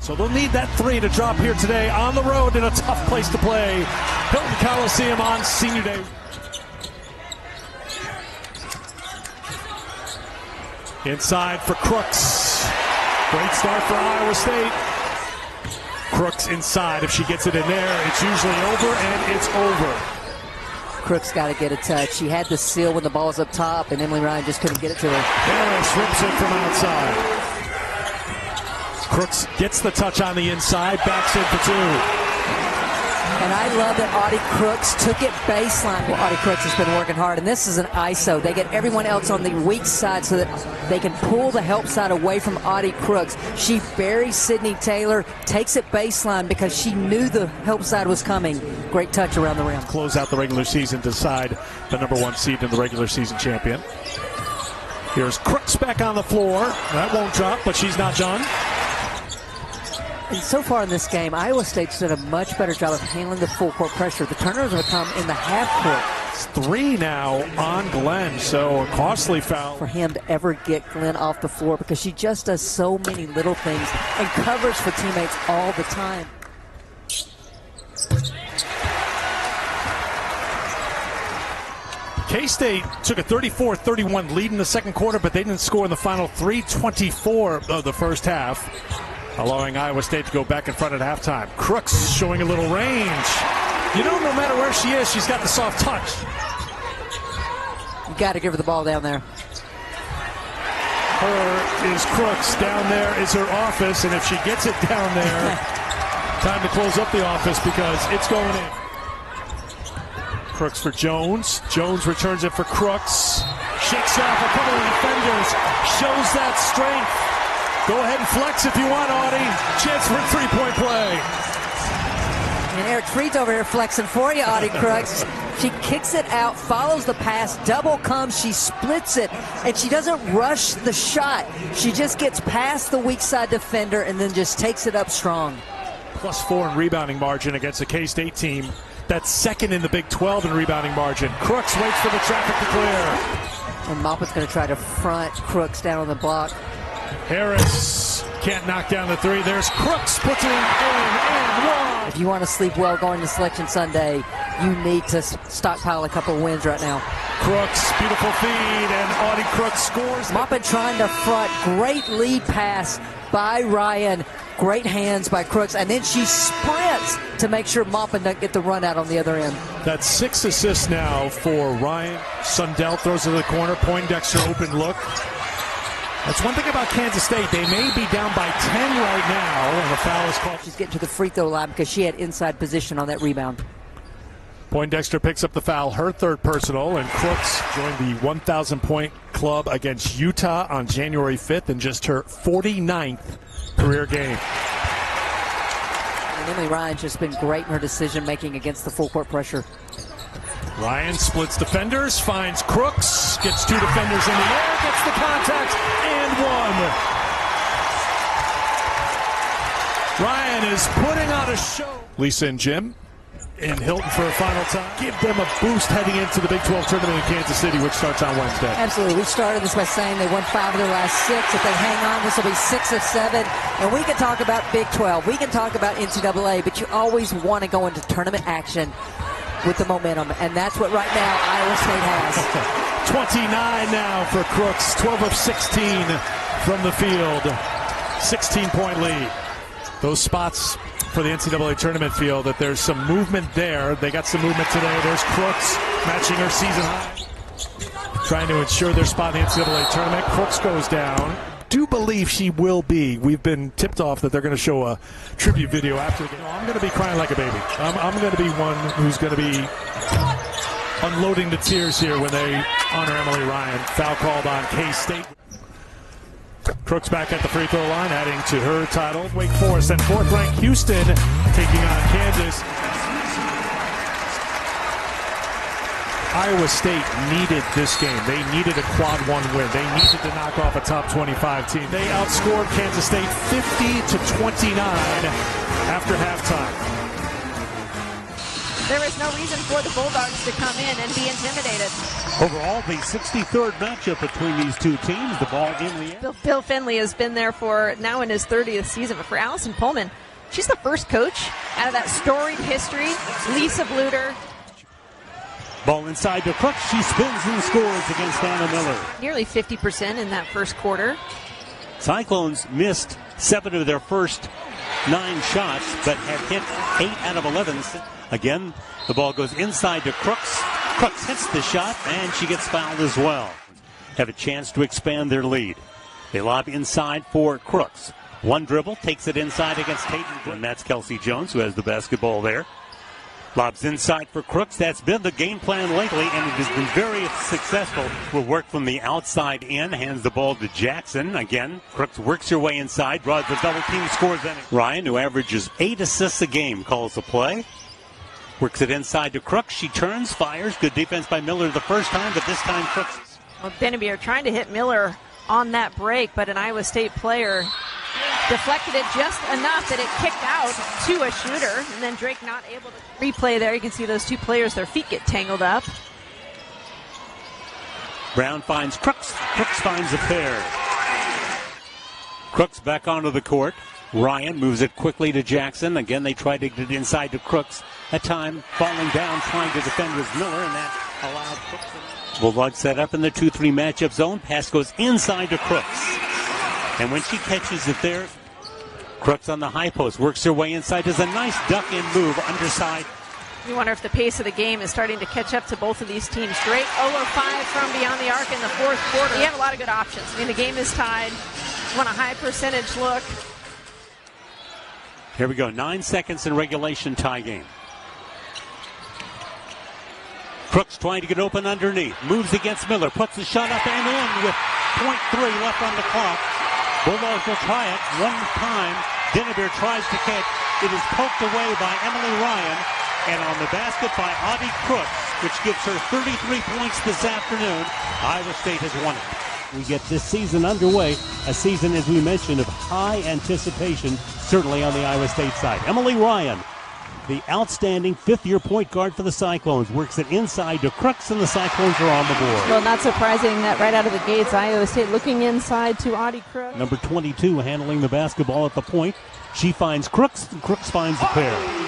So they'll need that three to drop here today on the road in a tough place to play. Hilton Coliseum on Senior Day. Inside for Crooks. Great start for Iowa State. Crooks inside. If she gets it in there, it's usually over, and it's over. Crooks got to get a touch. She had the seal when the ball was up top, and Emily Ryan just couldn't get it to her. Harris rips it from outside. Crooks gets the touch on the inside, backs in for two. And I love that Audi Crooks took it baseline. Well, Audi Crooks has been working hard, and this is an ISO. They get everyone else on the weak side so that they can pull the help side away from Audi Crooks. She buries Sydney Taylor, takes it baseline because she knew the help side was coming. Great touch around the rim. Close out the regular season, decide the #1 seed in the regular season champion. Here's Crooks back on the floor. That won't drop, but she's not done. And so far in this game, Iowa State's done a much better job of handling the full court pressure. The turnovers have come in the half court. It's 3 now on Glenn, so a costly foul. For him to ever get Glenn off the floor because she just does so many little things and covers for teammates all the time. K-State took a 34-31 lead in the second quarter, but they didn't score in the final 3:24 of the first half, allowing Iowa State to go back in front at halftime. Crooks showing a little range. You know, no matter where she is, she's got the soft touch. You got to give her the ball down there. Her is Crooks. Down there is her office, and if she gets it down there, time to close up the office because it's going in. Crooks for Jones. Jones returns it for Crooks. Shakes off a couple of defenders. Shows that strength. Go ahead and flex if you want, Audi. Chance for a three-point play. And Eric Freed's over here flexing for you, Audi Crooks. She kicks it out, follows the pass, double comes, she splits it, and she doesn't rush the shot. She just gets past the weak side defender and then just takes it up strong. +4 in rebounding margin against the K-State team. That's second in the Big 12 in rebounding margin. Crooks waits for the traffic to clear. And Moppett's going to try to front Crooks down on the block. Harris can't knock down the three. There's Crooks, puts it in and one. If you want to sleep well going to Selection Sunday, you need to stockpile a couple of wins right now. Crooks, beautiful feed, and Audi Crooks scores. Moppett trying to front, great lead pass by Ryan. Great hands by Crooks, and then she sprints to make sure Moppett doesn't get the run out on the other end. That's 6 assists now for Ryan. Sundell throws to the corner. Poindexter open look. That's one thing about Kansas State. They may be down by 10 right now, and the foul is called. She's getting to the free throw line because she had inside position on that rebound. Poindexter picks up the foul, her third personal, and Crooks joined the 1,000-point club against Utah on January 5th in just her 49th career game. And Emily Ryan's just been great in her decision-making against the full court pressure. Ryan splits defenders, finds Crooks, gets 2 defenders in the air, gets the contact, and one. Ryan is putting on a show. Lisa and Jim in Hilton for a final time. Give them a boost heading into the Big 12 tournament in Kansas City, which starts on Wednesday. Absolutely. We started this by saying they won 5 of their last 6. If they hang on, this will be 6 of 7. And we can talk about Big 12. We can talk about NCAA, but you always want to go into tournament action with the momentum, and that's what right now Iowa State has. 29 now for Crooks, 12 of 16 from the field, 16-point lead. Those spots for the NCAA tournament feel that there's some movement there. They got some movement today. There's Crooks matching her season high, trying to ensure their spot in the NCAA tournament. Crooks goes down. Do believe she will be. We've been tipped off that they're going to show a tribute video after the game. I'm going to be crying like a baby. I'm going to be one who's going to be unloading the tears here when they honor Emily Ryan. Foul called on K-State. Crooks back at the free throw line, adding to her title. Wake Forest and 4th-ranked Houston taking on Kansas. Iowa State needed this game. They needed a quad 1 win. They needed to knock off a top 25 team. They outscored Kansas State 50-29 after halftime. There is no reason for the Bulldogs to come in and be intimidated. Overall, the 63rd matchup between these two teams. The ball in the air. Bill Finley has been there for now in his 30th season. But for Allison Pullman, she's the first coach out of that storied history. Lisa Bluter. Ball inside to Crooks. She spins and scores against Anna Miller. Nearly 50% in that first quarter. Cyclones missed 7 of their first 9 shots, but have hit 8 out of 11. Again, the ball goes inside to Crooks. Crooks hits the shot, and she gets fouled as well. Have a chance to expand their lead. They lob inside for Crooks. One dribble, takes it inside against Hayden. And that's Kelsey Jones, who has the basketball there. Lobs inside for Crooks. That's been the game plan lately, and it has been very successful. Will work from the outside in. Hands the ball to Jackson. Again, Crooks works her way inside. Draws the double team, scores. Ryan, who averages 8 assists a game, calls the play. Works it inside to Crooks. She turns, fires. Good defense by Miller the first time, but this time Crooks. Well, Dennebier trying to hit Miller on that break, but an Iowa State player deflected it just enough that it kicked out to a shooter, and then Drake not able to replay there. You can see those two players, their feet get tangled up. Brown finds Crooks. Crooks finds a pair. Crooks back onto the court. Ryan moves it quickly to Jackson. Again, they try to get it inside to Crooks. At time, falling down, trying to defend was Miller, and that allowed Crooks. Bulldogs set up in the 2-3 matchup zone. Pass goes inside to Crooks. And when she catches it there, Crooks on the high post, works her way inside, does a nice duck-in move, underside. You wonder if the pace of the game is starting to catch up to both of these teams. Drake 0-5 from beyond the arc in the fourth quarter. You have a lot of good options. I mean, the game is tied. You want a high percentage look. Here we go, 9 seconds in regulation tie game. Crooks trying to get open underneath. Moves against Miller, puts the shot up and in with 0.3 left on the clock. Bulldogs will try it one time. Dennebier tries to catch. It is poked away by Emily Ryan. And on the basket by Audi Crooks, which gives her 33 points this afternoon. Iowa State has won it. We get this season underway. A season, as we mentioned, of high anticipation, certainly on the Iowa State side. Emily Ryan, the outstanding fifth-year point guard for the Cyclones, works it inside to Crooks, and the Cyclones are on the board. Well, not surprising that right out of the gates, Iowa State looking inside to Audi Crooks. Number 22 handling the basketball at the point. She finds Crooks, and Crooks finds the pair.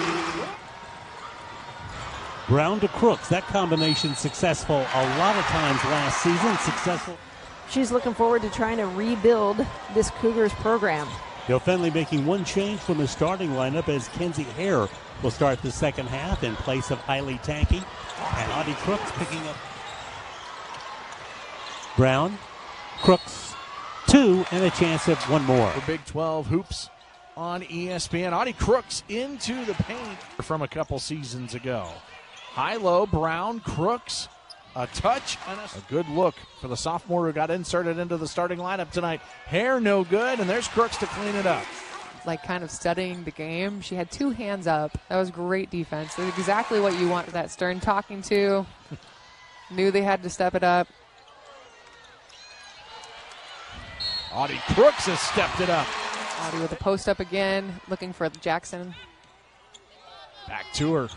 Brown to Crooks. That combination successful a lot of times last season. Successful. She's looking forward to trying to rebuild this Cougars program. Bill Finley making one change from the starting lineup as Kenzie Hare will start the second half in place of Hailey Tanky. And Audi Crooks picking up. Brown, Crooks, 2, and a chance at one more. For Big 12 hoops on ESPN. Audi Crooks into the paint from a couple seasons ago. High-low, Brown, Crooks, a touch, and a good look for the sophomore who got inserted into the starting lineup tonight. Hare no good, and there's Crooks to clean it up. Like kind of studying the game. She had 2 hands up. That was great defense. That's exactly what you want that Stern talking to. Knew they had to step it up. Audi Crooks has stepped it up. Audi with a post up again, looking for Jackson. Back to her.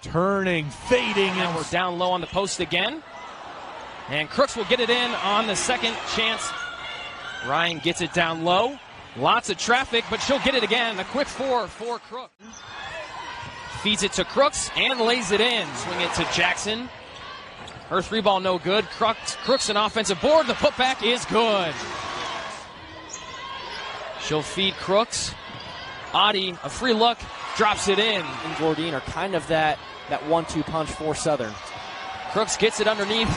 Turning, fading, and we're down low on the post again. And Crooks will get it in on the second chance. Ryan gets it down low. Lots of traffic, but she'll get it again. A quick 4 for Crooks. Feeds it to Crooks and lays it in. Swing it to Jackson. Her 3-ball no good. Crooks an offensive board. The putback is good. She'll feed Crooks. Audi, a free look, drops it in. And Gordine are kind of that 1-2 punch for Southern. Crooks gets it underneath.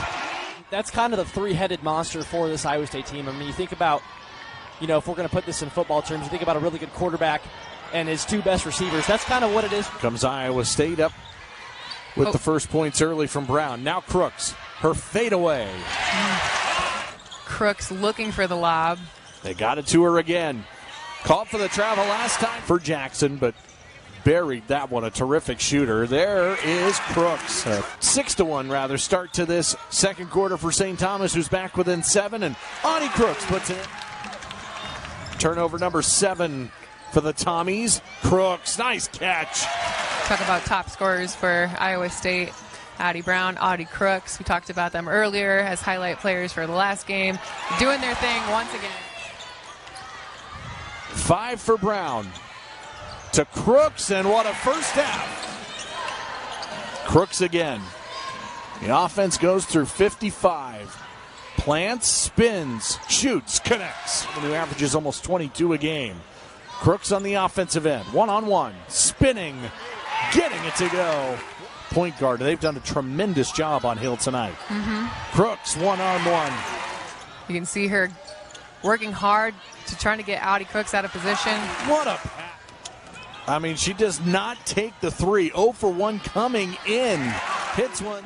That's kind of the three-headed monster for this Iowa State team. I mean, you think about, if we're going to put this in football terms, you think about a really good quarterback and his 2 best receivers. That's kind of what it is. Comes Iowa State up with the first points early from Brown. Now Crooks, her fadeaway. Crooks looking for the lob. They got it to her again. Called for the travel last time for Jackson, but buried that one. A terrific shooter. There is Crooks. 6-1 rather start to this second quarter for St. Thomas, who's back within 7, and Audi Crooks puts it in. Turnover number 7 for the Tommies. Crooks, nice catch. Talk about top scorers for Iowa State. Audi Brown, Audi Crooks. We talked about them earlier as highlight players for the last game. Doing their thing once again. 5 for Brown to Crooks, and what a first half. Crooks again. The offense goes through 55. Plants, spins, shoots, connects. Who averages almost 22 a game. Crooks on the offensive end. One-on-one. Spinning. Getting it to go. Point guard. They've done a tremendous job on Hill tonight. Crooks one-on-one. You can see her working hard to trying to get Audi Crooks out of position. What a pass. I mean, she does not take the 3. 0 for 1 coming in. Hits one.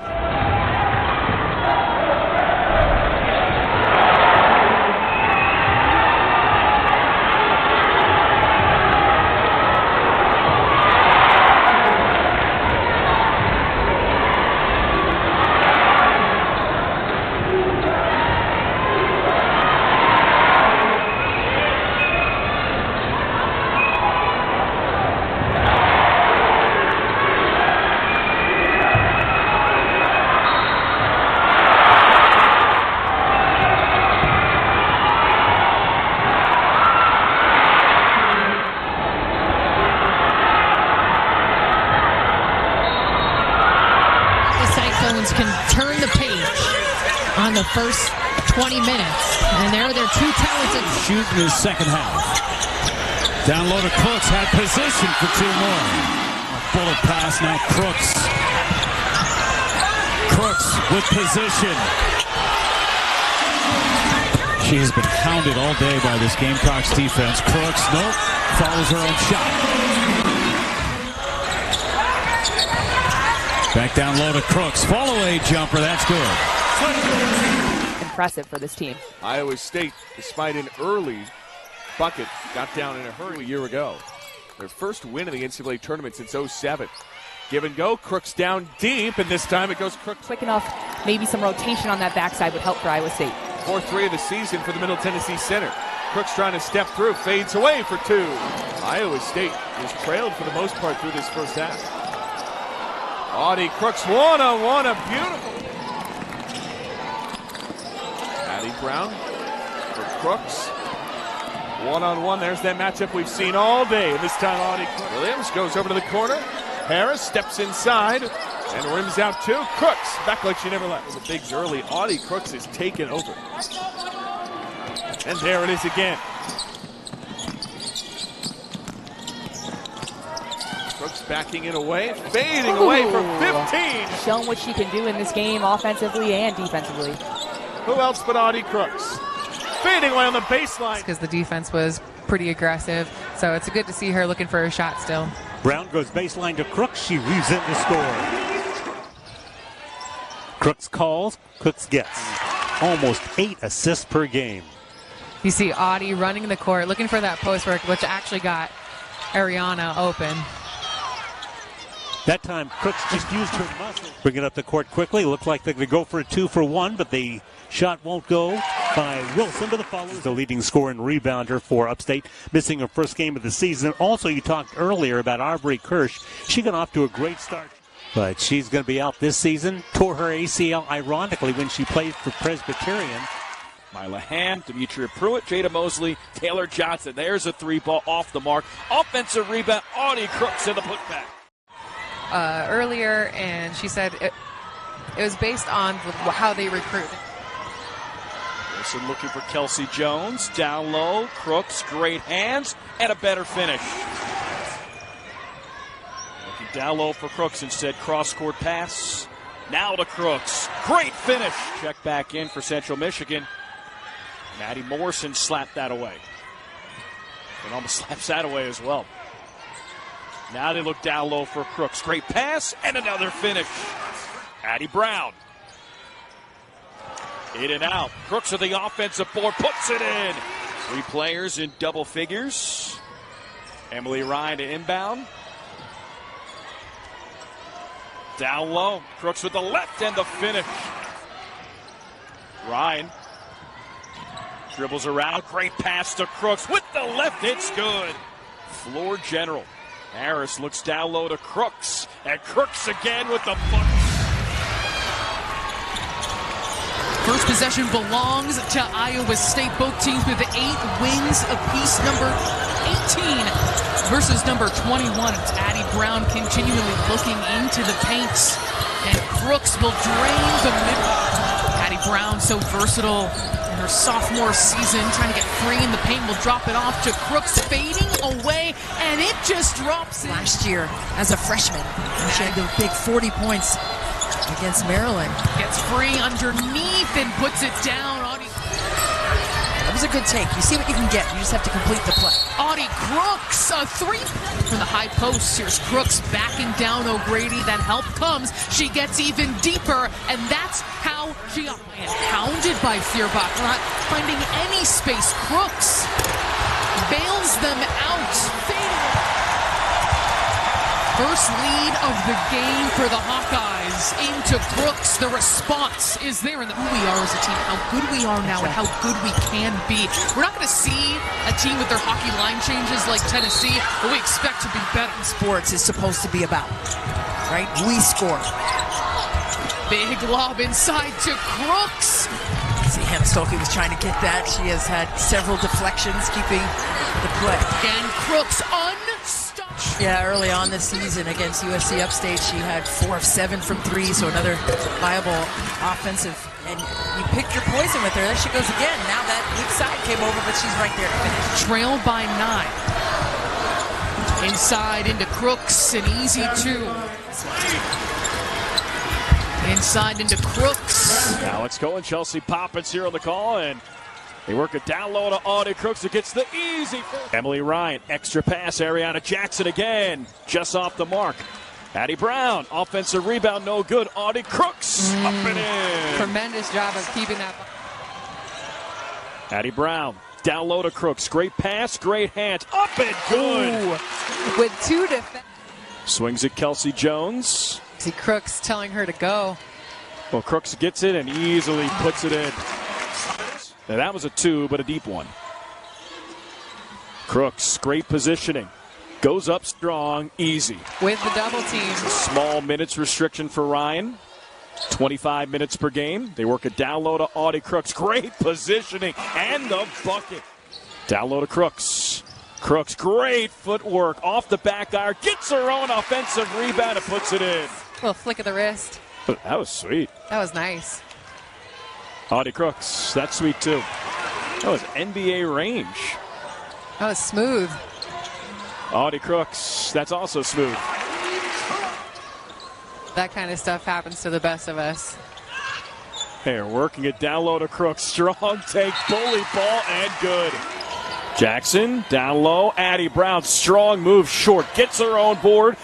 Can turn the page on the first 20 minutes, and they're too talented. Shooting his second half. Down low to Crooks, had position for 2 more. Bullet pass now, Crooks. Crooks with position. She has been hounded all day by this Gamecocks defense. Crooks, nope, follows her own shot. Back down low to Crooks. Fall away jumper. That's good. Impressive for this team. Iowa State, despite an early bucket, got down in a hurry a year ago. Their first win in the NCAA tournament since 07. Give and go. Crooks down deep, and this time it goes Crooks. Quick enough, maybe some rotation on that backside would help for Iowa State. 4-3 of the season for the Middle Tennessee center. Crooks trying to step through, fades away for 2. Iowa State has trailed for the most part through this first half. Audi Crooks one-on-one, a beautiful. Audi Brown for Crooks. One-on-one, there's that matchup we've seen all day. This time Audi Crooks. Williams goes over to the corner. Harris steps inside and rims out 2. Crooks back like she never left. The bigs early. Audi Crooks is taken over. And there it is again. Crooks backing it away, fading away from 15. Showing what she can do in this game offensively and defensively. Who else but Audi Crooks? Fading away on the baseline. Because the defense was pretty aggressive, so it's good to see her looking for a shot still. Brown goes baseline to Crooks. She weaves in to score. Crooks calls. Crooks gets almost 8 assists per game. You see Audi running the court, looking for that post work, which actually got Ariana open. That time, Crooks just used her muscle. Bring it up the court quickly. Looked like they're going to go for a 2 for 1, but the shot won't go by Wilson to the follow. The leading scorer and rebounder for Upstate, missing her first game of the season. Also, you talked earlier about Aubrey Kirsch. She got off to a great start, but she's going to be out this season. Tore her ACL, ironically, when she played for Presbyterian. Myla Hand, Demetria Pruitt, Jada Mosley, Taylor Johnson. There's a 3-ball off the mark. Offensive rebound, Audi Crooks in the putback. Earlier, and she said it was based on how they recruit. Wilson looking for Kelsey Jones. Down low, Crooks, great hands, and a better finish. Looking down low for Crooks instead. Cross-court pass. Now to Crooks. Great finish. Check back in for Central Michigan. Maddie Morrison slapped that away. And almost slaps that away as well. Now they look down low for Crooks. Great pass and another finish. Addie Brown. In and out. Crooks with the offensive board. Puts it in. 3 players in double figures. Emily Ryan to inbound. Down low. Crooks with the left and the finish. Ryan dribbles around. Great pass to Crooks with the left. It's good. Floor general. Harris looks down low to Crooks. And Crooks again with the foot. First possession belongs to Iowa State. Both teams with 8 wins apiece. Number 18 versus number 21. It's Addie Brown continually looking into the paints. And Crooks will drain the middle. Addie Brown, so versatile in her sophomore season, trying to get free in the paint, will drop it off to Crooks, fading away, and it just drops in. Last year as a freshman, she had the big 40 points against Maryland. Gets free underneath and puts it down. Audi. That was a good take. You see what you can get. You just have to complete the play. Audi Crooks, a 3 from the high post. Here's Crooks backing down O'Grady. Then help comes. She gets even deeper, and that's how she got hounded by Feuerbach. Not finding any space. Crooks bails them out. First lead of the game for the Hawkeyes into Crooks. The response is there in who we are as a team, how good we are now, and how good we can be. We're not going to see a team with their hockey line changes like Tennessee, but we expect to be better. Sports is supposed to be about, right? We score. Big lob inside to Crooks. See, Hannah Stolke was trying to get that. She has had several deflections keeping the play. And Crooks unstopped. Yeah, early on this season against USC Upstate, she had 4 of 7 from 3, so another viable offensive. And you picked your poison with her. There she goes again. Now that weak side came over, but she's right there to finish. Trail by 9. Inside into Crooks, an easy 2. Inside into Crooks. Now it's going. Chelsea Poppins here on the call, and they work it down low to Audi Crooks, who gets the easy first. Emily Ryan, extra pass. Ariana Jackson again, just off the mark. Addie Brown, offensive rebound, no good. Audi Crooks, up and in. Tremendous job of keeping that. Addie Brown, down low to Crooks. Great pass, great hands, up and good. Ooh. With 2 defenders. Swings at Kelsey Jones. See Crooks telling her to go. Well, Crooks gets it and easily puts it in. Now that was a 2, but a deep one. Crooks, great positioning. Goes up strong, easy. With the double team. Small minutes restriction for Ryan. 25 minutes per game. They work it down low to Audi Crooks. Great positioning and the bucket. Down low to Crooks. Crooks, great footwork off the back iron. Gets her own offensive rebound and puts it in. A little flick of the wrist. That was sweet. That was nice. Audi Crooks, that's sweet too. That was NBA range. That was smooth. Audi Crooks, that's also smooth. That kind of stuff happens to the best of us. They're working it down low to Crooks. Strong take, bully ball, and good. Jackson, down low. Addie Brown, strong move, short. Gets her own board.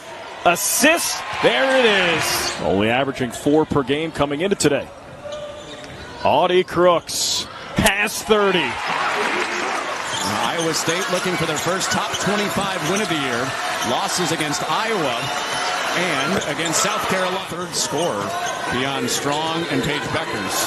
Assist, there it is. Only averaging 4 per game coming into today. Audi Crooks, past 30. Iowa State looking for their first top 25 win of the year. Losses against Iowa and against South Carolina. Third scorer beyond Strong and Paige Beckers.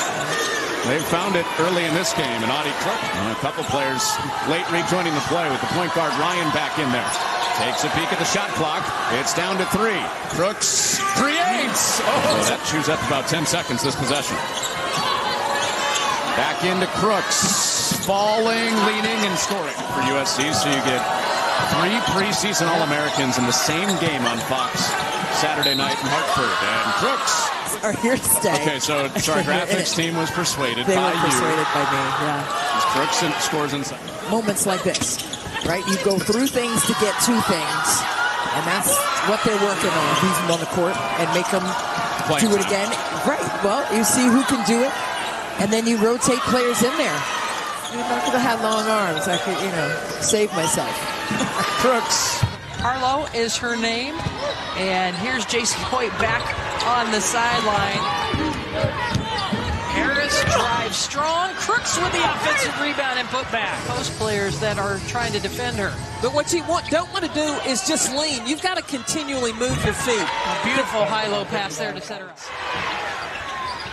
They've found it early in this game, and Audi Crooks. A couple players late rejoining the play with the point guard Ryan back in there. Takes a peek at the shot clock. It's down to 3. Crooks creates. Oh, that chews up about 10 seconds this possession. Back into Crooks. Falling, leaning, and scoring for USC. So you get 3 preseason All-Americans in the same game on Fox Saturday night in Hartford. And Crooks are here to stay. Okay, so our graphics team was persuaded they by were persuaded by me, yeah. Crooks scores inside. Moments like this, right? You go through things to get to things, and that's what they're working on. Leave them on the court and make them do it again. Right. Well, you see who can do it, and then you rotate players in there. You're not going to have long arms. I could, save myself. Crooks. Harlow is her name, and here's Jason Hoyt back on the sideline. Harris drives strong. Crooks with the offensive rebound and put back. Most players that are trying to defend her. But what you don't want to do is just lean. You've got to continually move your feet. A beautiful high-low pass there to set her up.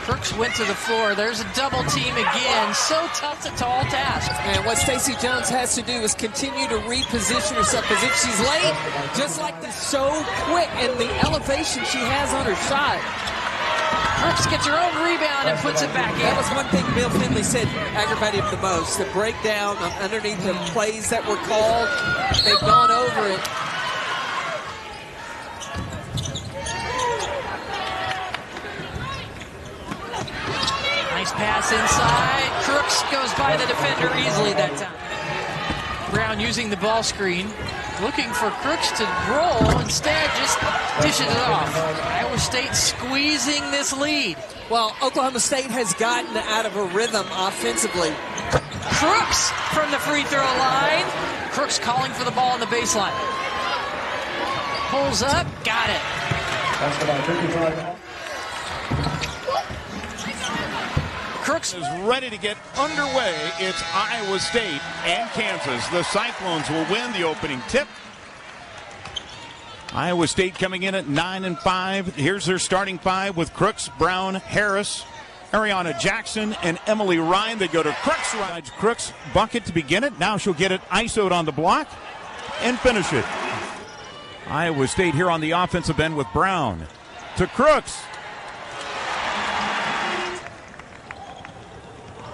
Crooks went to the floor. There's a double team again. So tough, a tall task. And what Stacey Jones has to do is continue to reposition herself, because if she's late, just like this, so quick, and the elevation she has on her shot. Crooks gets her own rebound and puts it back in. That was one thing Bill Finley said aggravated him the most. The breakdown underneath the plays that were called. They've gone over it. Nice pass inside. Crooks goes by the defender easily that time. Brown using the ball screen, looking for Crooks to roll. Instead, just dishes it off. Iowa State squeezing this lead. Well, Oklahoma State has gotten out of a rhythm offensively. Crooks from the free throw line. Crooks calling for the ball on the baseline. Pulls up, got it. Crooks is ready to get underway. It's Iowa State and Kansas. The Cyclones will win the opening tip. Iowa State coming in at 9-5. Here's their starting five with Crooks, Brown, Harris, Ariana Jackson, and Emily Ryan. They go to Crooks. Rides Crooks bucket to begin it. Now she'll get it ISO'd on the block and finish it. Iowa State here on the offensive end with Brown to Crooks.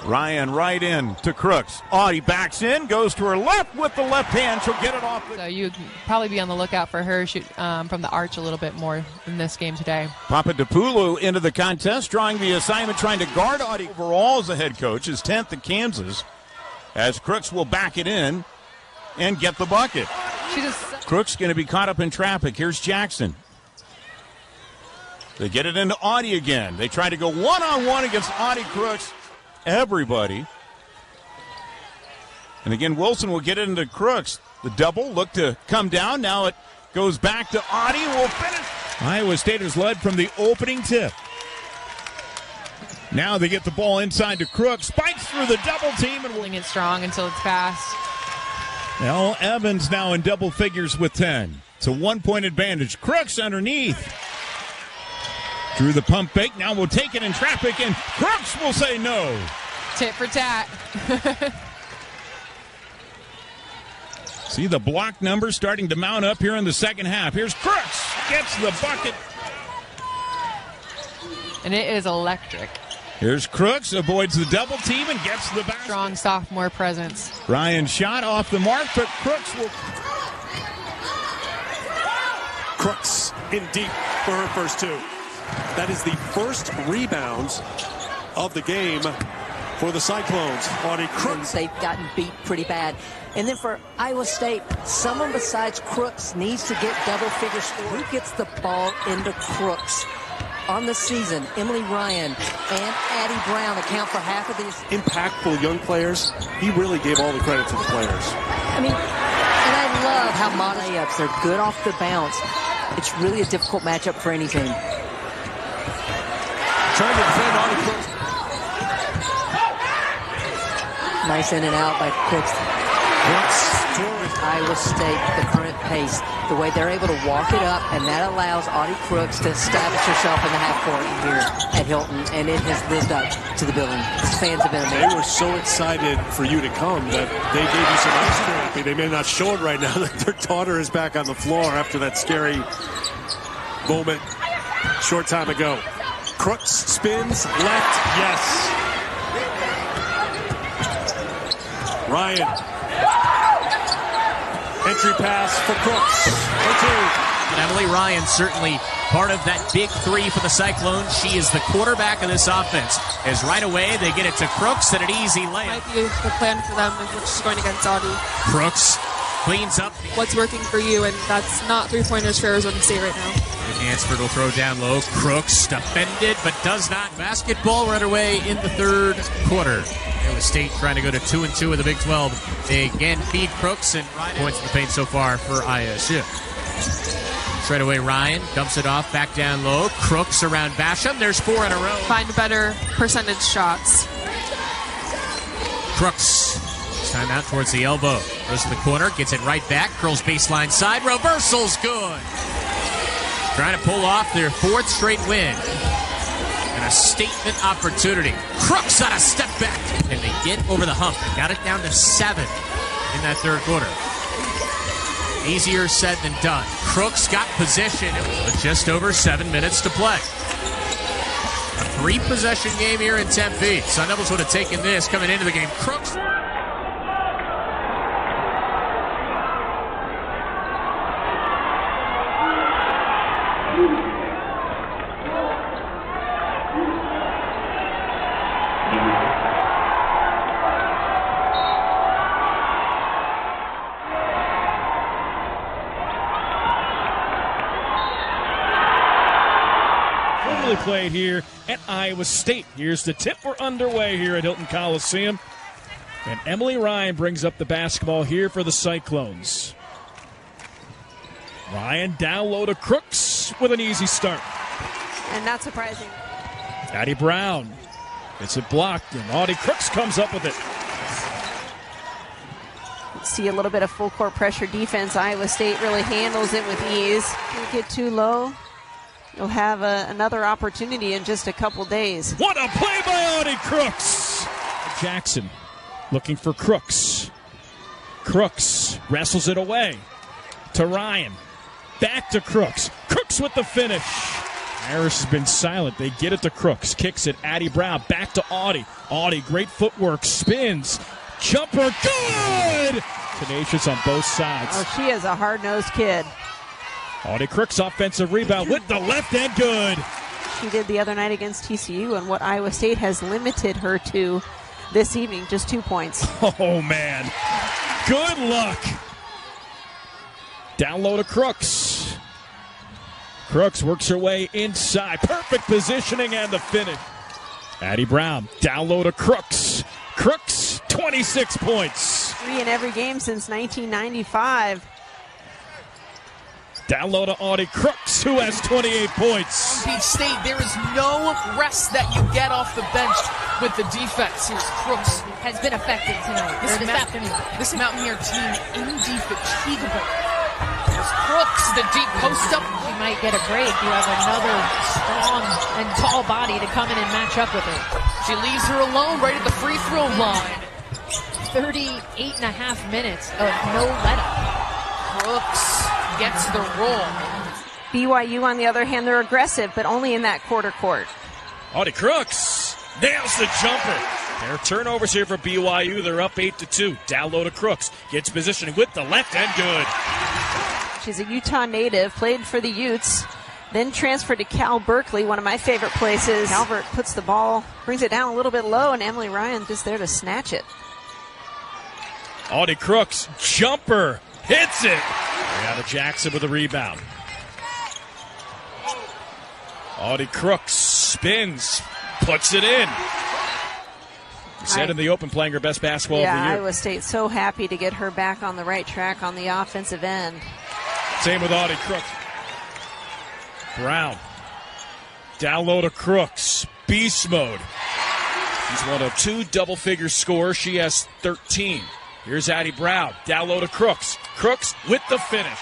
Ryan right in to Crooks. Audi backs in, goes to her left with the left hand. She'll get it off. So you'd probably be on the lookout for her shoot from the arch a little bit more in this game today. Papadopoulou into the contest, drawing the assignment, trying to guard Audi overall as a head coach. His 10th at Kansas, as Crooks will back it in and get the bucket. Crooks going to be caught up in traffic. Here's Jackson. They get it into Audi again. They try to go one-on-one against Audi Crooks. Everybody. And again, Wilson will get it into Crooks. The double look to come down. Now it goes back to Audi. Will finish. Iowa State has led from the opening tip. Now they get the ball inside to Crooks. Spikes through the double team. And holding it strong until it's passed. Now Evans now in double figures with 10. It's a 1-point advantage. Crooks underneath. Drew the pump fake. Now we'll take it in traffic, and Crooks will say no. Tit for tat. See the block numbers starting to mount up here in the second half. Here's Crooks. Gets the bucket. And it is electric. Here's Crooks. Avoids the double team and gets the basket. Strong sophomore presence. Ryan shot off the mark, but Crooks will. Crooks in deep for her first two. That is the first rebounds of the game for the Cyclones. Audi Crooks. They've gotten beat pretty bad. And then for Iowa State, someone besides Crooks needs to get double-figure score. Who gets the ball into Crooks? On the season, Emily Ryan and Addie Brown account for half of these. Impactful young players. He really gave all the credit to the players. I mean, and I love how modest layups. They're good off the bounce. It's really a difficult matchup for any team. Trying to defend Audi Crooks. Nice in and out by Crooks. Iowa State, the current pace, the way they're able to walk it up, and that allows Audi Crooks to establish herself in the half court here at Hilton, and it has lived up to the billing. Fans have been amazing. They were so excited for you to come that they gave you some ice therapy. They may not show it right now that their daughter is back on the floor after that scary moment short time ago. Crooks spins left, yes. Ryan. Entry pass for Crooks. And Emily Ryan certainly part of that big three for the Cyclones. She is the quarterback of this offense. As right away they get it to Crooks and an easy layup. Might be the plan for them, which is going against Audi. Crooks cleans up. What's working for you, and that's not three-pointers for Arizona State right now. Hansford will throw down low. Crooks defended, but does not. Basketball right away in the third quarter. Iowa State trying to go to 2-2 in the Big 12. They again feed Crooks, and points in the paint so far for ISU. Straight away, Ryan dumps it off, back down low. Crooks around Basham. There's 4 in a row. Find better percentage shots. Crooks. Time out towards the elbow. Goes to the corner, gets it right back. Curls baseline side. Reversal's good. Trying to pull off their 4th straight win. And a statement opportunity. Crooks on a step back. And they get over the hump. They got it down to 7 in that third quarter. Easier said than done. Crooks got position with just over 7 minutes to play. 3-possession game here in Tempe. Sun Devils would have taken this coming into the game. Crooks. Played here at Iowa State. Here's the tip. We're underway here at Hilton Coliseum. And Emily Ryan brings up the basketball here for the Cyclones. Ryan down low to Crooks with an easy start. And not surprising. Addie Brown gets it blocked, and Audi Crooks comes up with it. See a little bit of full court pressure defense. Iowa State really handles it with ease. Don't get too low. You'll have another opportunity in just a couple days. What a play by Audi Crooks! Jackson looking for Crooks. Crooks wrestles it away to Ryan. Back to Crooks. Crooks with the finish. Harris has been silent. They get it to Crooks. Kicks it. Addie Brown back to Audi. Audi, great footwork. Spins. Jumper. Good! Tenacious on both sides. Oh, she is a hard-nosed kid. Audi Crooks offensive rebound with the left hand. Good. She did the other night against TCU, and what Iowa State has limited her to this evening, just 2 points. Oh, man. Good luck. Down low to Crooks. Crooks works her way inside. Perfect positioning and the finish. Addie Brown down low to Crooks. Crooks, 26 points. 3 in every game since 1995. Down low to Audi Crooks, who has 28 points. Long Beach State, there is no rest that you get off the bench with the defense. Here's Crooks. Has been effective tonight. This Mountaineer team indefatigable. There's Crooks, the deep post up. She might get a break. You have another strong and tall body to come in and match up with her. She leaves her alone right at the free throw line. 38.5 minutes of no let-up. Crooks gets the roll. BYU, on the other hand, they're aggressive, but only in that quarter court. Audi Crooks nails the jumper. There are turnovers here for BYU. They're up 8-2. Down low to Crooks. Gets positioning with the left hand. Good. She's a Utah native, played for the Utes, then transferred to Cal Berkeley, one of my favorite places. Calvert puts the ball, brings it down a little bit low, and Emily Ryan just there to snatch it. Audi Crooks, jumper, hits it. Brianna Jackson with a rebound. Audi Crooks spins, puts it in. We said in the open, playing her best basketball of the year. Iowa State so happy to get her back on the right track on the offensive end. Same with Audi Crooks. Brown. Down low to Crooks. Beast mode. She's one of 2 double-figure scores. She has 13. Here's Addie Brown. Down low to Crooks. Crooks with the finish.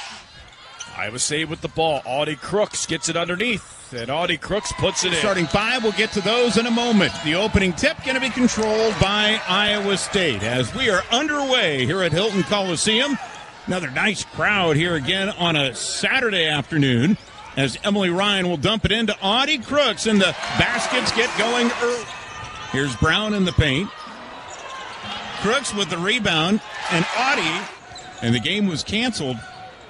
Iowa State with the ball. Audi Crooks gets it underneath. And Audi Crooks puts it in. Starting 5, we'll get to those in a moment. The opening tip going to be controlled by Iowa State as we are underway here at Hilton Coliseum. Another nice crowd here again on a Saturday afternoon as Emily Ryan will dump it into Audi Crooks and the baskets get going early. Here's Brown in the paint. Crooks with the rebound and Audi, and the game was canceled.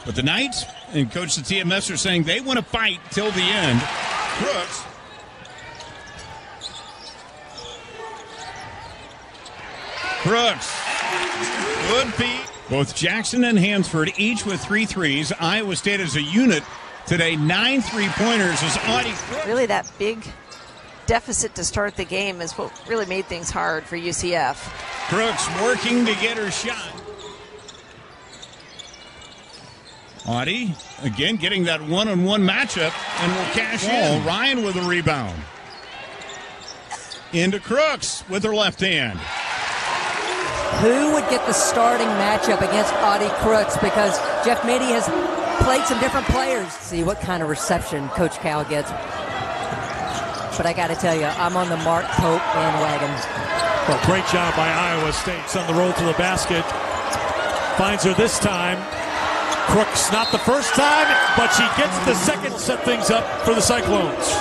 But the Knights and Coach Satia are saying they want to fight till the end. Crooks. Good beat. Both Jackson and Hansford each with 3 threes. Iowa State as a unit today, 9 3-pointers as Audi Crooks. Really that big deficit to start the game is what really made things hard for UCF. Crooks working to get her shot. Audi, again, getting that one-on-one matchup and will cash in. Ryan with a rebound. Into Crooks with her left hand. Who would get the starting matchup against Audi Crooks? Because Jeff Mitty has played some different players. See what kind of reception Coach Cal gets. But I got to tell you, I'm on the Mark Pope bandwagon. Well, great job by Iowa State. It's on the roll to the basket. Finds her this time. Crooks, not the first time, but she gets the second, set things up for the Cyclones.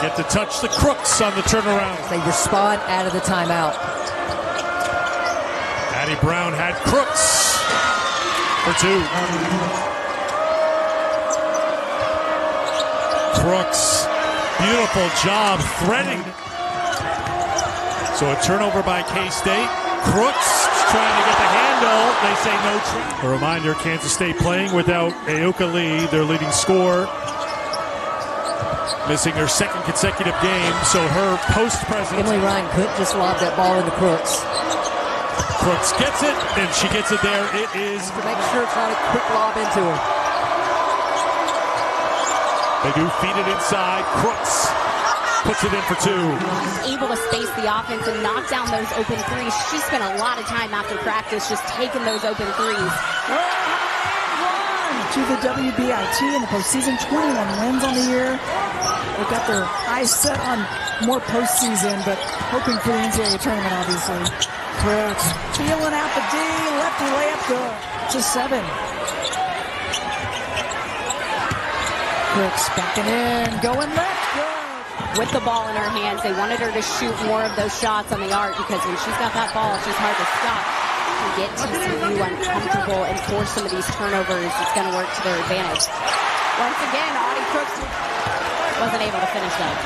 get to touch the Crooks on the turnaround. They respond out of the timeout. Addie Brown had Crooks for 2. Crooks, beautiful job threading. So a turnover by K-State. Crooks trying to get the handle. They say no trap. A reminder, Kansas State playing without Aoka Lee, their leading scorer. Missing her second consecutive game, so her post presence. Emily Ryan couldn't just lob that ball into Crooks. Crooks gets it, and she gets it there. It is to make sure, try to quick lob into her. They do feed it inside. Crooks puts it in for 2. Able to space the offense and knock down those open threes. She spent a lot of time after practice just taking those open threes. To the WBIT in the postseason, 21 wins on the year. They've got their eyes set on more postseason, but hoping for the NCAA tournament, obviously. Crooks feeling out the D, lefty layup good. To 7. Crooks backing in, going left, good. With the ball in her hands, they wanted her to shoot more of those shots on the arc because when she's got that ball, it's just hard to stop. To get TCU uncomfortable and force some of these turnovers, it's going to work to their advantage. Once again, Audi Crooks wasn't able to finish that.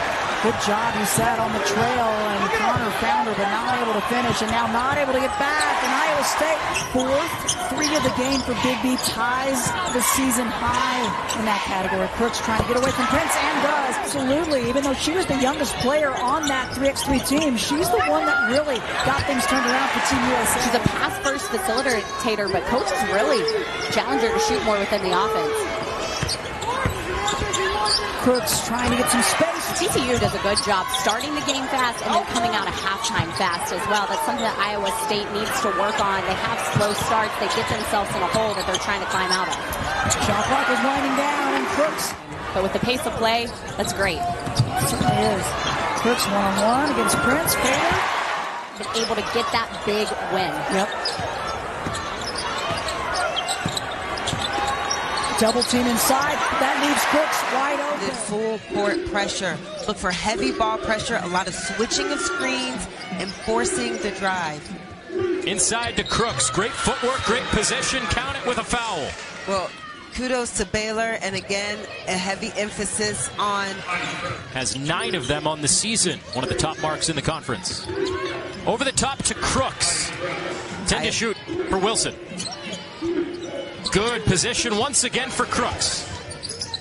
Good job. He sat on the trail, and Connor found her, but not able to finish, and now not able to get back. And Iowa State, 4th 3 of the game for Big B, ties the season high in that category. Crooks trying to get away from Prince, and does. Absolutely. Even though she was the youngest player on that 3x3 team, she's the one that really got things turned around for Team USA. She's a pass-first facilitator, but coaches really challenge her to shoot more within the offense. Crooks trying to get some space. TCU does a good job starting the game fast and then coming out of halftime fast as well. That's something that Iowa State needs to work on. They have slow starts. They get themselves in a hole that they're trying to climb out of. Shot clock is winding down, and Crooks. But with the pace of play, that's great. It certainly is. Crooks one-on-one against Prince. Fader. Been able to get that big win. Yep. Double team inside. That leaves Crooks wide open. Full court pressure. Look for heavy ball pressure, a lot of switching of screens, and forcing the drive. Inside to Crooks. Great footwork, great position. Count it with a foul. Well, kudos to Baylor, and again, a heavy emphasis on... Has 9 of them on the season. One of the top marks in the conference. Over the top to Crooks. 10 to shoot for Wilson. Good position once again for Crooks.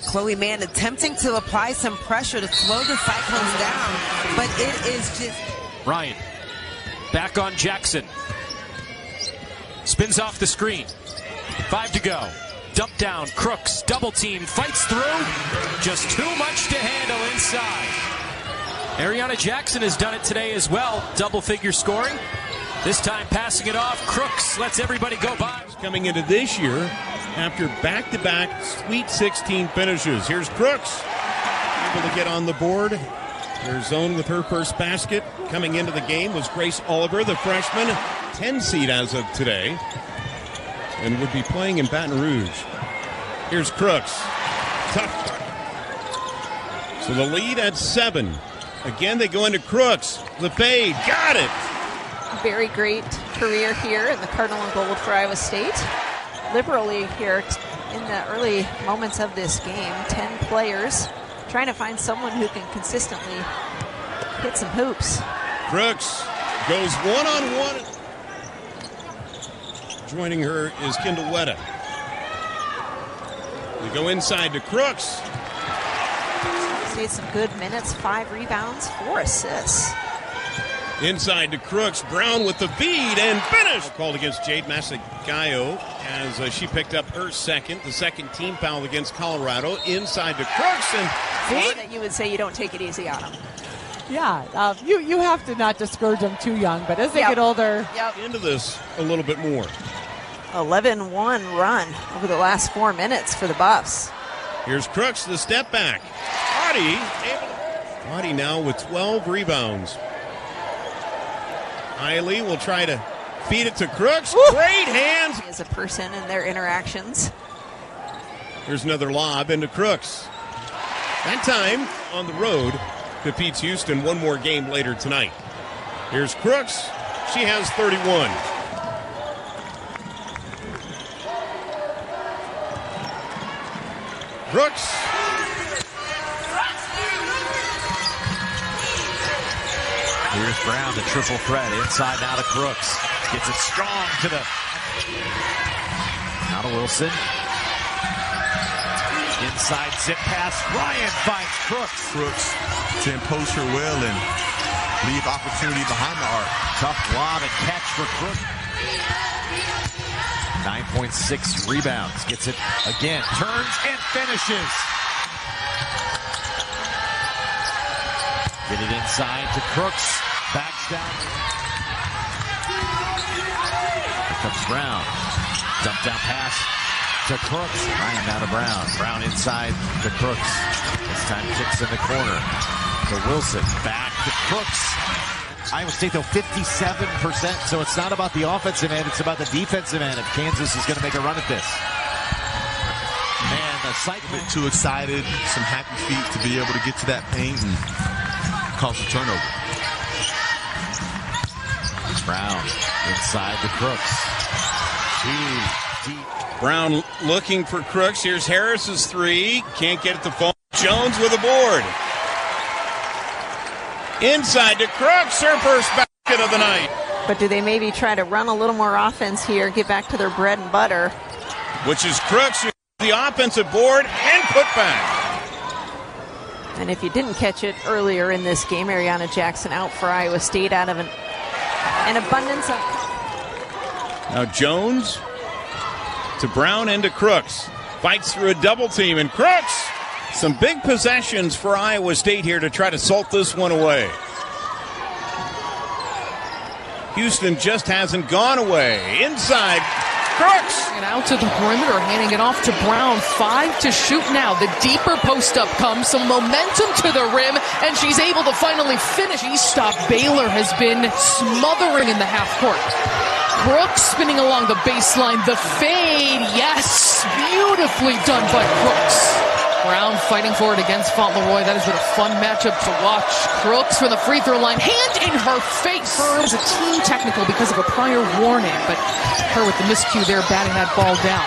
Chloe Mann attempting to apply some pressure to slow the Cyclones down, but it is just... Ryan back on Jackson. Spins off the screen. 5 to go. Dump down. Crooks double team. Fights through. Just too much to handle inside. Ariana Jackson has done it today as well. Double figure scoring. This time passing it off. Crooks lets everybody go by. Coming into this year after back-to-back Sweet 16 finishes. Here's Crooks able to get on the board. Their zone with her first basket. Coming into the game was Grace Oliver, the freshman, 10 seed as of today, and would be playing in Baton Rouge. Here's Crooks. Tough. So the lead at 7. Again, they go into Crooks. The fade. Got it. Very great career here in the Cardinal and Gold for Iowa State. Liberally here in the early moments of this game, 10 players trying to find someone who can consistently hit some hoops. Crooks goes one-on-one. Joining her is Kendall Wetta. We go inside to Crooks. See some good minutes, 5 rebounds, 4 assists. Inside to Crooks. Brown with the feed and finish. Called against Jade Masagayo as she picked up her second. The second team foul against Colorado. Inside to Crooks. And that you would say you don't take it easy on them. Yeah, you have to not discourage them too young, but as they get older. Into this a little bit more. 11-1 run over the last 4 minutes for the Buffs. Here's Crooks, the step back. Audi now with 12 rebounds. Eiley will try to feed it to Crooks. Woo! Great hands. As a person and their interactions. Here's another lob into Crooks. That time on the road defeats Houston one more game later tonight. Here's Crooks. She has 31. Crooks. Here's Brown, the triple threat. Inside now to Crooks. Gets it strong to the... Now to Wilson. Inside zip pass. Ryan finds Crooks. Crooks to impose her will and leave opportunity behind the arc. Tough lob and catch for Crooks. 9.6 rebounds. Gets it again. Turns and finishes. Get it inside to Crooks. Backs down. Here comes Brown. Dump down pass to Crooks. Ryan now to Brown. Brown inside to Crooks. This time kicks in the corner to Wilson. Back to Crooks. Iowa State, though, 57%, so it's not about the offensive end, it's about the defensive end if Kansas is going to make a run at this. Man, the cycle... A bit too excited, some happy feet to be able to get to that paint and cause a turnover. Brown inside the Crooks. Brown looking for Crooks. Here's Harris's three. Can't get it to fall. Jones with a board. Inside to Crooks, her first basket of the night. But do they maybe try to run a little more offense here, get back to their bread and butter? Which is Crooks, the offensive board and putback. And if you didn't catch it earlier in this game, Ariana Jackson out for Iowa State out of an abundance of... Now Jones to Brown and to Crooks. Fights through a double team, and Crooks... Some big possessions for Iowa State here to try to salt this one away. Houston just hasn't gone away. Inside, Crooks. And out to the perimeter, handing it off to Brown. 5 to shoot now. The deeper post-up comes, some momentum to the rim, and she's able to finally finish. Stop Baylor has been smothering in the half court. Crooks spinning along the baseline. The fade, yes, beautifully done by Crooks. Brown fighting for it against Fauntleroy. That has been a fun matchup to watch. Crooks from the free throw line. Hand in her face. Firms a team technical because of a prior warning, but her with the miscue there batting that ball down.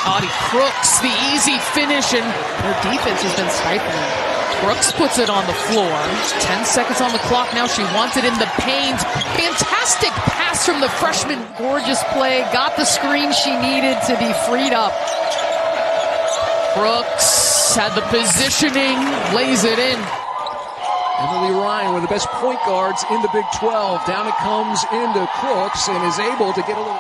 Audi Crooks, the easy finish, and her defense has been stifling. Crooks puts it on the floor. 10 seconds on the clock now. She wants it in the paint. Fantastic pass from the freshman. Gorgeous play. Got the screen she needed to be freed up. Crooks had the positioning, lays it in. Emily Ryan, one of the best point guards in the Big 12. Down it comes into Crooks and is able to get a little...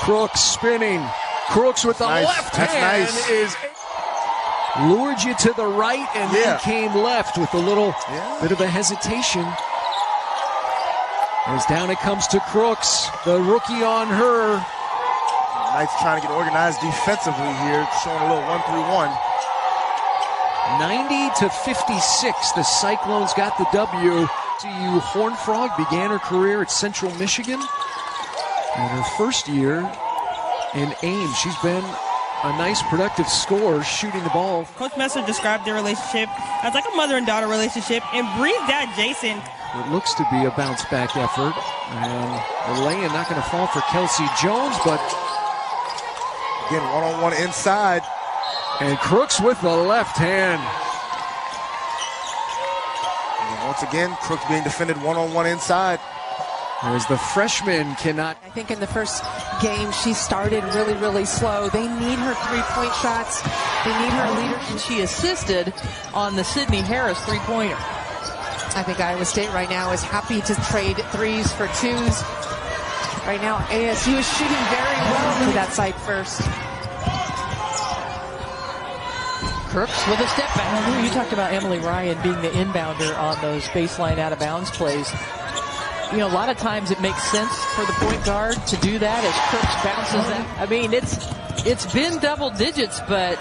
Crooks spinning. Crooks with the left hand is... Lured you to the right and then came left with a little bit of a hesitation. As down it comes to Crooks, the rookie on her. Knights trying to get organized defensively here, showing a little 1-3-1. 90-56, the Cyclones got the W. CU Horned Frog began her career at Central Michigan. In her first year in Ames, she's been a nice, productive scorer shooting the ball. Coach Messer described their relationship as like a mother and daughter relationship, and Bree's dad, Jason. It looks to be a bounce-back effort, and the lay-in not going to fall for Kelsey Jones, but again, one-on-one inside. And Crooks with the left hand. And once again, Crooks being defended one-on-one inside. As the freshman cannot... I think in the first game, she started really, really slow. They need her three-point shots. They need her leadership. And she assisted on the Sydney Harris three-pointer. I think Iowa State right now is happy to trade threes for twos. Right now, ASU is shooting very well to that side first. Crooks with a step back. You talked about Emily Ryan being the inbounder on those baseline out-of-bounds plays. You know, a lot of times it makes sense for the point guard to do that as Crooks bounces that. I mean, it's been double digits, but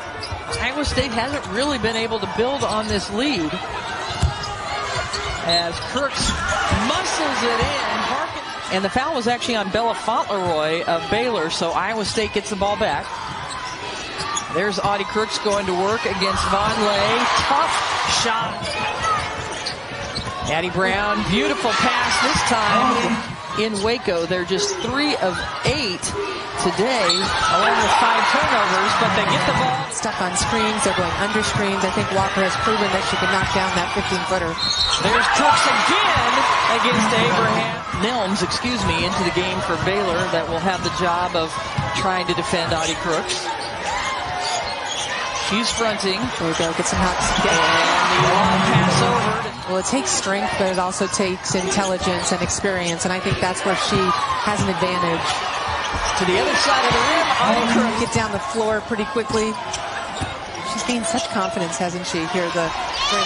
Iowa State hasn't really been able to build on this lead. As Crooks muscles it in. And the foul was actually on Bella Fauntleroy of Baylor, so Iowa State gets the ball back. There's Audi Crooks going to work against Von Lay. Tough shot. Addie Brown, beautiful pass this time in Waco. They're just 3 of 8 today, along with 5 turnovers, but they get the ball. Stuck on screens, they're going under screens. I think Walker has proven that she can knock down that 15-footer. There's Crooks again against Abraham. Nelms, into the game for Baylor, that will have the job of trying to defend Audi Crooks. She's fronting. There we go, get some help. And the long pass over. Well, it takes strength, but it also takes intelligence and experience, and I think that's where she has an advantage. To the other side of the rim, Audi Crooks get down the floor pretty quickly. She's gained such confidence, hasn't she, here during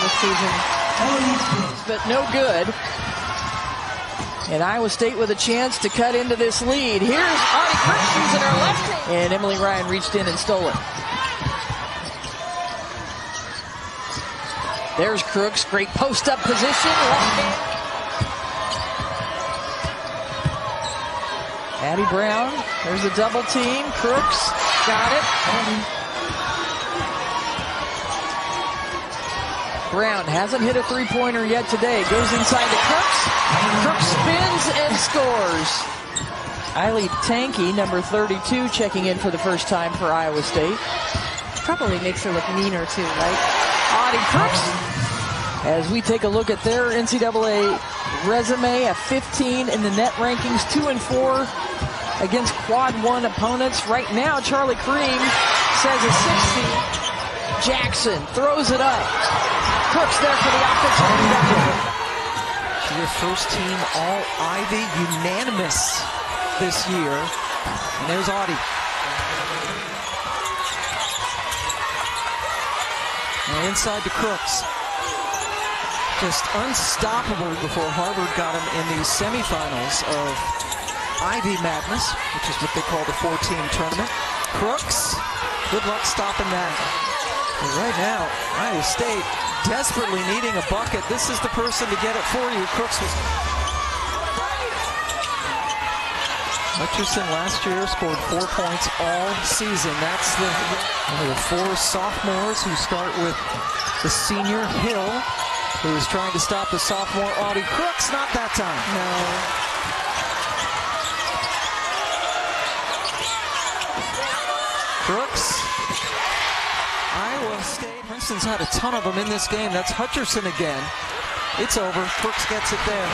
the season? But no good. And Iowa State with a chance to cut into this lead. Here's Audi Crooks using her left hand. And Emily Ryan reached in and stole it. There's Crooks, great post-up position, left hand. Addie Brown, there's the double team. Crooks got it. Brown hasn't hit a three-pointer yet today. Goes inside to Crooks. Crooks spins and scores. Eiley Tanky, number 32, checking in for the first time for Iowa State. Probably makes her look meaner too, right? Audi Crooks, as we take a look at their NCAA resume, a 15 in the net rankings, 2 and 4 against quad 1 opponents. Right now, Charlie Cream says a 60. Jackson throws it up. Crooks there for the offensive rebound. Your first team All-Ivy unanimous this year. And there's Audi. And inside to Crooks. Just unstoppable before Harvard got him in the semifinals of Ivy Madness, which is what they call the 4-team tournament. Crooks, good luck stopping that. And right now, Iowa State desperately needing a bucket. This is the person to get it for you. Crooks was... Hutcherson last year scored 4 points all season. That's one of the 4 sophomores who start with the senior Hill, who is trying to stop the sophomore Audi Crooks. Not that time. No. Crooks. Iowa State. Princeton's had a ton of them in this game. That's Hutcherson again. It's over. Crooks gets it there.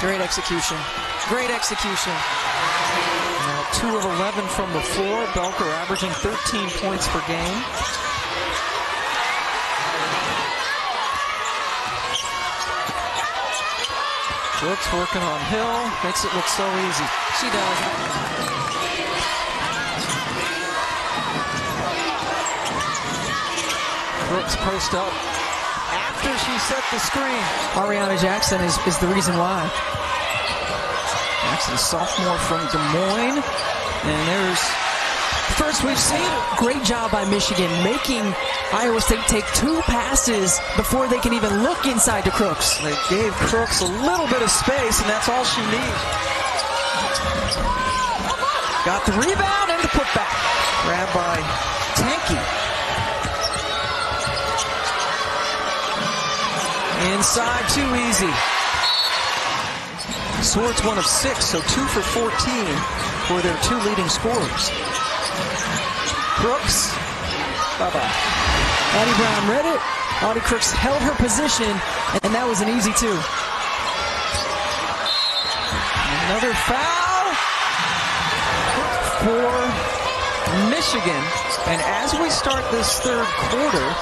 Great execution. Great execution. Now 2 of 11 from the floor. Belker averaging 13 points per game. Crooks working on Hill. Makes it look so easy. She does. Crooks post up after she set the screen. Ariana Jackson is the reason why. Jackson, sophomore from Des Moines. And there's first we've seen it. Great job by Michigan making Iowa State take 2 passes before they can even look inside to Crooks. They gave Crooks a little bit of space, and that's all she needs. Got the rebound and the putback. Grabbed by Tanky. Inside, too easy. Swartz 1 of 6, so 2 for 14 for their 2 leading scorers. Crooks, bye-bye. Addie Brown read it. Audi Crooks held her position, and that was an easy 2. Another foul for Michigan. And as we start this third quarter,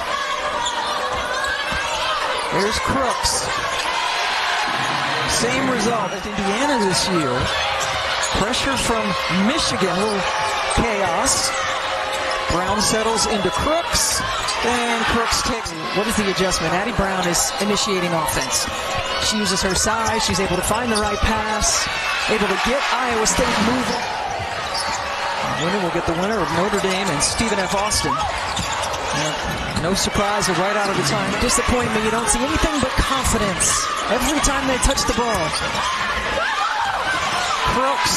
there's Crooks. Same result as Indiana this year. Pressure from Michigan, a little chaos. Brown settles into Crooks, and Crooks takes. What is the adjustment? Addie Brown is initiating offense. She uses her size. She's able to find the right pass, able to get Iowa State moving. Winner will get the winner of Notre Dame and Stephen F. Austin. No surprise right out of the time. Disappointment, you don't see anything but confidence every time they touch the ball. Crooks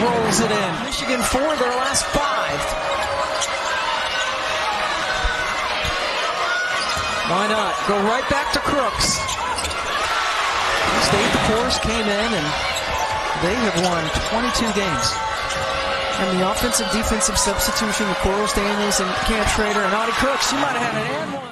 rolls it in. Michigan 4, their last 5. Why not? Go right back to Crooks. State, the course, came in, and they have won 22 games. And the offensive defensive substitution with Corals Daniels and Cam Schrader and Audi Crooks, you might have had an and one.